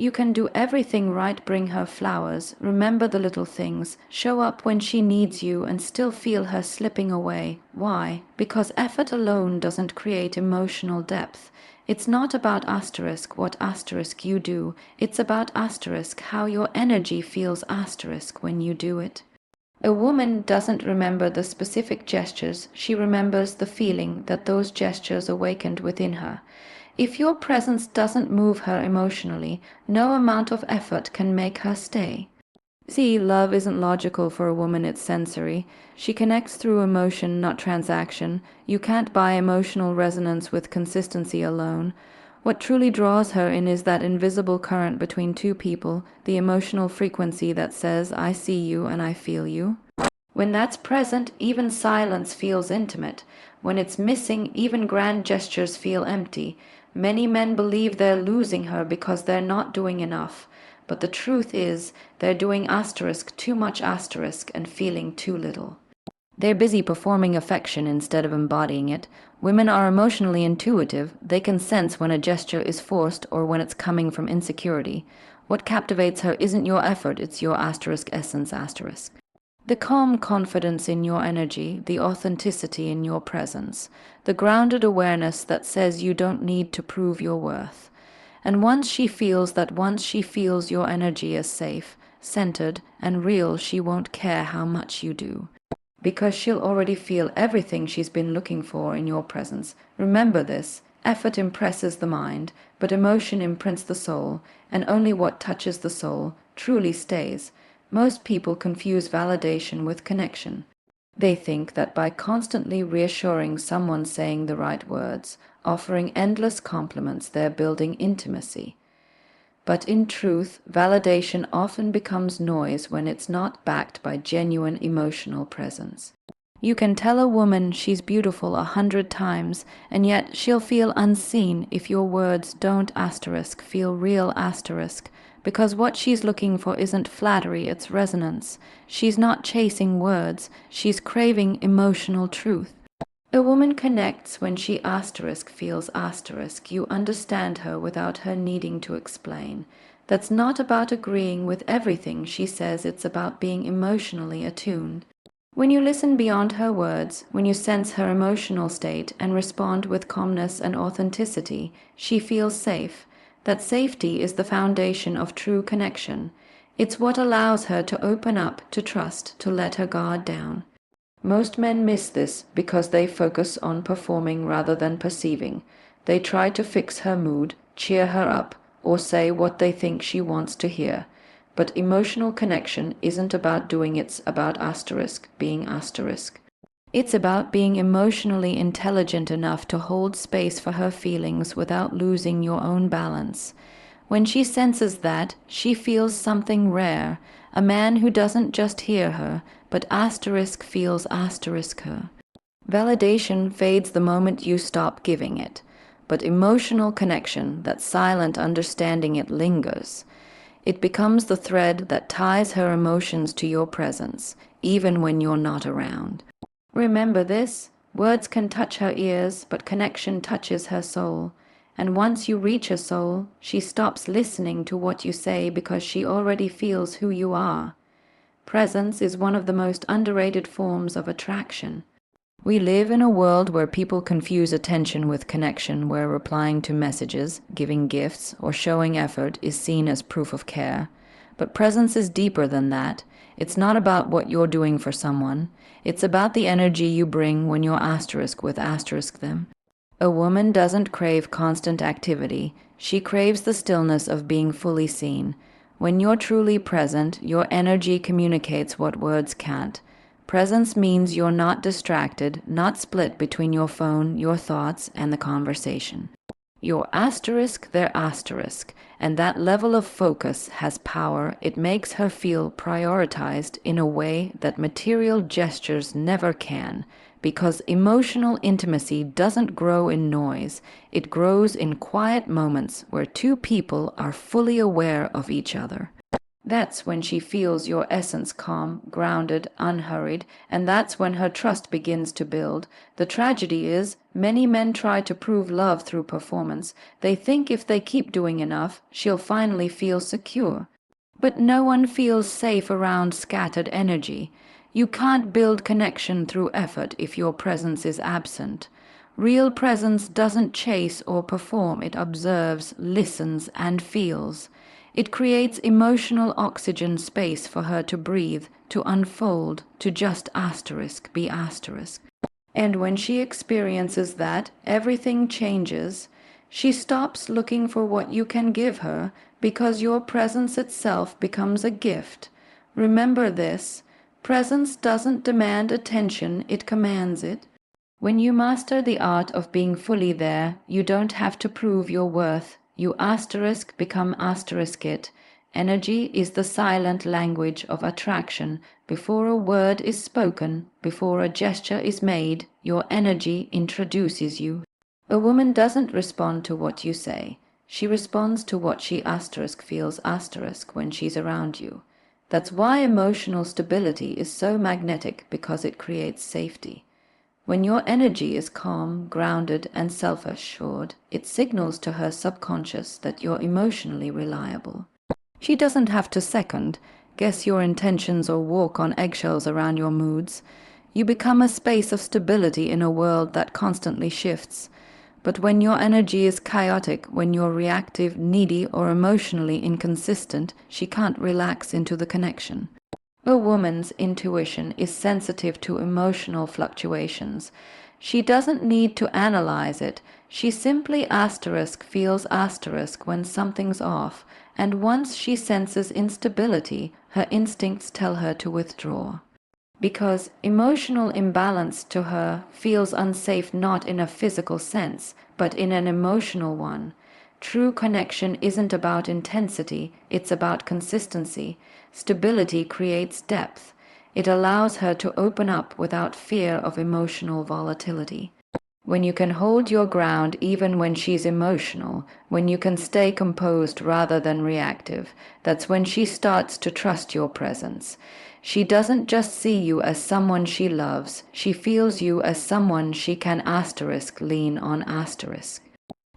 You can do everything right, bring her flowers, remember the little things, show up when she needs you and still feel her slipping away. Why? Because effort alone doesn't create emotional depth. It's not about asterisk what asterisk you do, it's about asterisk how your energy feels asterisk when you do it. A woman doesn't remember the specific gestures, she remembers the feeling that those gestures awakened within her. If your presence doesn't move her emotionally, no amount of effort can make her stay. See, love isn't logical for a woman, it's sensory. She connects through emotion, not transaction. You can't buy emotional resonance with consistency alone. What truly draws her in is that invisible current between two people, the emotional frequency that says, I see you and I feel you. When that's present, even silence feels intimate. When it's missing, even grand gestures feel empty. Many men believe they're losing her because they're not doing enough. But the truth is, they're doing asterisk too much asterisk and feeling too little. They're busy performing affection instead of embodying it. Women are emotionally intuitive. They can sense when a gesture is forced or when it's coming from insecurity. What captivates her isn't your effort, it's your asterisk essence asterisk. The calm confidence in your energy, the authenticity in your presence, the grounded awareness that says you don't need to prove your worth. And once she feels your energy is safe, centered, and real, she won't care how much you do. Because she'll already feel everything she's been looking for in your presence. Remember this, effort impresses the mind, but emotion imprints the soul, and only what touches the soul truly stays. Most people confuse validation with connection. They think that by constantly reassuring someone, saying the right words, offering endless compliments, they're building intimacy. But in truth, validation often becomes noise when it's not backed by genuine emotional presence. You can tell a woman she's beautiful 100 times, and yet she'll feel unseen if your words don't asterisk feel real asterisk, because what she's looking for isn't flattery, it's resonance. She's not chasing words, she's craving emotional truth. A woman connects when she asterisk feels asterisk. You understand her without her needing to explain. That's not about agreeing with everything she says, it's about being emotionally attuned. When you listen beyond her words, when you sense her emotional state and respond with calmness and authenticity, she feels safe. That safety is the foundation of true connection. It's what allows her to open up, to trust, to let her guard down. Most men miss this because they focus on performing rather than perceiving. They try to fix her mood, cheer her up, or say what they think she wants to hear. But emotional connection isn't about doing, it's about asterisk, being asterisk. It's about being emotionally intelligent enough to hold space for her feelings without losing your own balance. When she senses that, she feels something rare, a man who doesn't just hear her, but asterisk feels asterisk her. Validation fades the moment you stop giving it, but emotional connection, that silent understanding, it lingers. It becomes the thread that ties her emotions to your presence, even when you're not around. Remember this, words can touch her ears, but connection touches her soul. And once you reach her soul, she stops listening to what you say because she already feels who you are. Presence is one of the most underrated forms of attraction. We live in a world where people confuse attention with connection, where replying to messages, giving gifts, or showing effort is seen as proof of care. But presence is deeper than that. It's not about what you're doing for someone. It's about the energy you bring when you're asterisk with asterisk them. A woman doesn't crave constant activity. She craves the stillness of being fully seen. When you're truly present, your energy communicates what words can't. Presence means you're not distracted, not split between your phone, your thoughts, and the conversation. You're asterisk, they're asterisk, and that level of focus has power. It makes her feel prioritized in a way that material gestures never can, because emotional intimacy doesn't grow in noise. It grows in quiet moments where two people are fully aware of each other. That's when she feels your essence calm, grounded, unhurried, and that's when her trust begins to build. The tragedy is, many men try to prove love through performance. They think if they keep doing enough, she'll finally feel secure. But no one feels safe around scattered energy. You can't build connection through effort if your presence is absent. Real presence doesn't chase or perform, it observes, listens, and feels. It creates emotional oxygen space for her to breathe, to unfold, to just asterisk be asterisk. And when she experiences that, everything changes. She stops looking for what you can give her because your presence itself becomes a gift. Remember this. Presence doesn't demand attention, it commands it. When you master the art of being fully there, you don't have to prove your worth. You asterisk become asterisk it. Energy is the silent language of attraction. Before a word is spoken, before a gesture is made, your energy introduces you. A woman doesn't respond to what you say. She responds to what she asterisk feels asterisk when she's around you. That's why emotional stability is so magnetic, because it creates safety. When your energy is calm, grounded, and self-assured, it signals to her subconscious that you're emotionally reliable. She doesn't have to second, guess your intentions or walk on eggshells around your moods. You become a space of stability in a world that constantly shifts. But when your energy is chaotic, when you're reactive, needy, or emotionally inconsistent, she can't relax into the connection. A woman's intuition is sensitive to emotional fluctuations. She doesn't need to analyze it. She simply asterisk feels asterisk when something's off, and once she senses instability, her instincts tell her to withdraw. Because emotional imbalance to her feels unsafe not in a physical sense, but in an emotional one. True connection isn't about intensity, it's about consistency. Stability creates depth. It allows her to open up without fear of emotional volatility. When you can hold your ground even when she's emotional, when you can stay composed rather than reactive, that's when she starts to trust your presence. She doesn't just see you as someone she loves, she feels you as someone she can asterisk lean on asterisk.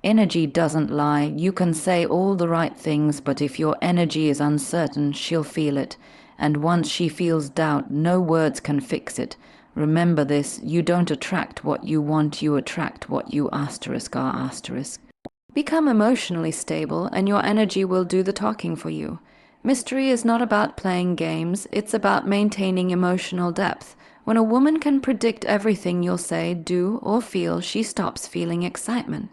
Energy doesn't lie. You can say all the right things, but if your energy is uncertain, she'll feel it. And once she feels doubt, no words can fix it. Remember this, you don't attract what you want, you attract what you asterisk are asterisk. Become emotionally stable and your energy will do the talking for you. Mystery is not about playing games, it's about maintaining emotional depth. When a woman can predict everything you'll say, do, or feel, she stops feeling excitement.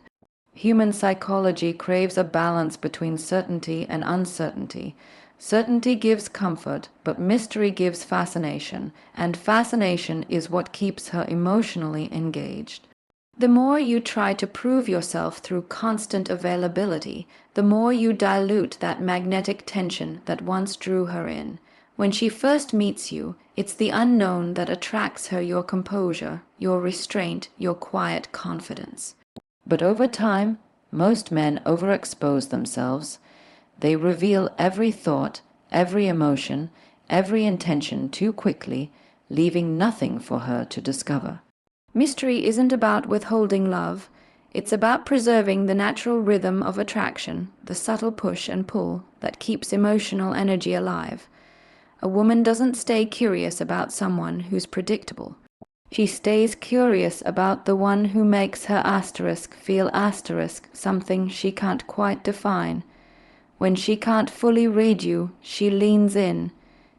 Human psychology craves a balance between certainty and uncertainty. Certainty gives comfort, but mystery gives fascination, and fascination is what keeps her emotionally engaged. The more you try to prove yourself through constant availability, the more you dilute that magnetic tension that once drew her in. When she first meets you, it's the unknown that attracts her, your composure, your restraint, your quiet confidence. But over time, most men overexpose themselves. They reveal every thought, every emotion, every intention too quickly, leaving nothing for her to discover. Mystery isn't about withholding love. It's about preserving the natural rhythm of attraction, the subtle push and pull that keeps emotional energy alive. A woman doesn't stay curious about someone who's predictable. She stays curious about the one who makes her asterisk feel asterisk, something she can't quite define. When she can't fully read you, she leans in.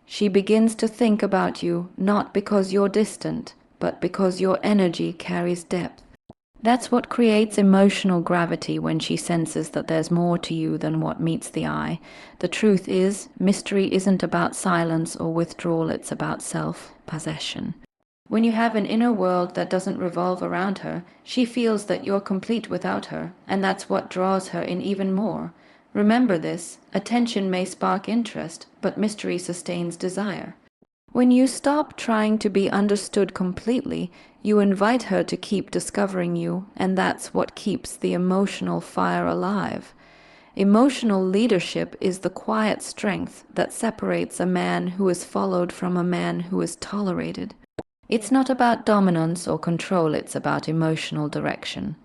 She begins to think about you, not because you're distant, but because your energy carries depth. That's what creates emotional gravity when she senses that there's more to you than what meets the eye. The truth is, mystery isn't about silence or withdrawal, it's about self-possession. When you have an inner world that doesn't revolve around her, she feels that you're complete without her, and that's what draws her in even more. Remember this, attention may spark interest, but mystery sustains desire. When you stop trying to be understood completely, you invite her to keep discovering you, and that's what keeps the emotional fire alive. Emotional leadership is the quiet strength that separates a man who is followed from a man who is tolerated. It's not about dominance or control, it's about emotional direction.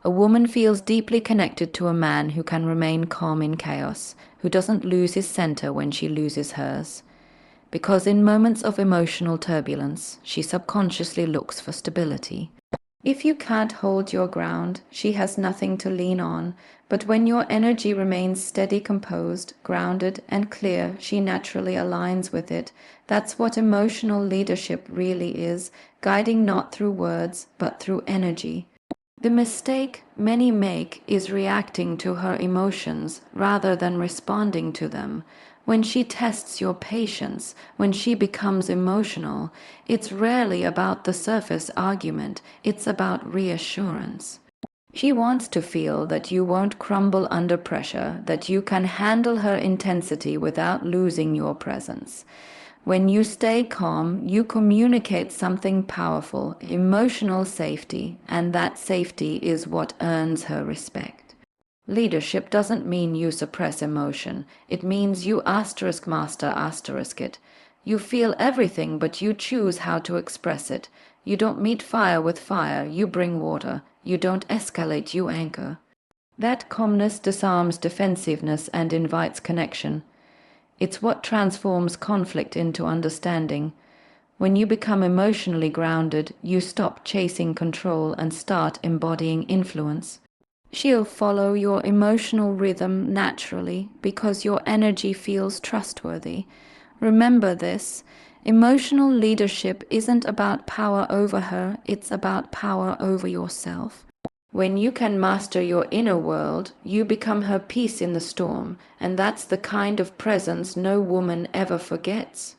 A woman feels deeply connected to a man who can remain calm in chaos, who doesn't lose his center when she loses hers. Because in moments of emotional turbulence, she subconsciously looks for stability. If you can't hold your ground, she has nothing to lean on, but when your energy remains steady, composed, grounded, and clear, she naturally aligns with it. That's what emotional leadership really is, guiding not through words, but through energy. The mistake many make is reacting to her emotions rather than responding to them. When she tests your patience, when she becomes emotional, it's rarely about the surface argument, it's about reassurance. She wants to feel that you won't crumble under pressure, that you can handle her intensity without losing your presence. When you stay calm, you communicate something powerful, emotional safety, and that safety is what earns her respect. Leadership doesn't mean you suppress emotion. It means you asterisk master asterisk it. You feel everything, but you choose how to express it. You don't meet fire with fire, you bring water. You don't escalate, you anchor. That calmness disarms defensiveness and invites connection. It's what transforms conflict into understanding. When you become emotionally grounded, you stop chasing control and start embodying influence. She'll follow your emotional rhythm naturally because your energy feels trustworthy. Remember this. Emotional leadership isn't about power over her, it's about power over yourself. When you can master your inner world, you become her peace in the storm, and that's the kind of presence no woman ever forgets.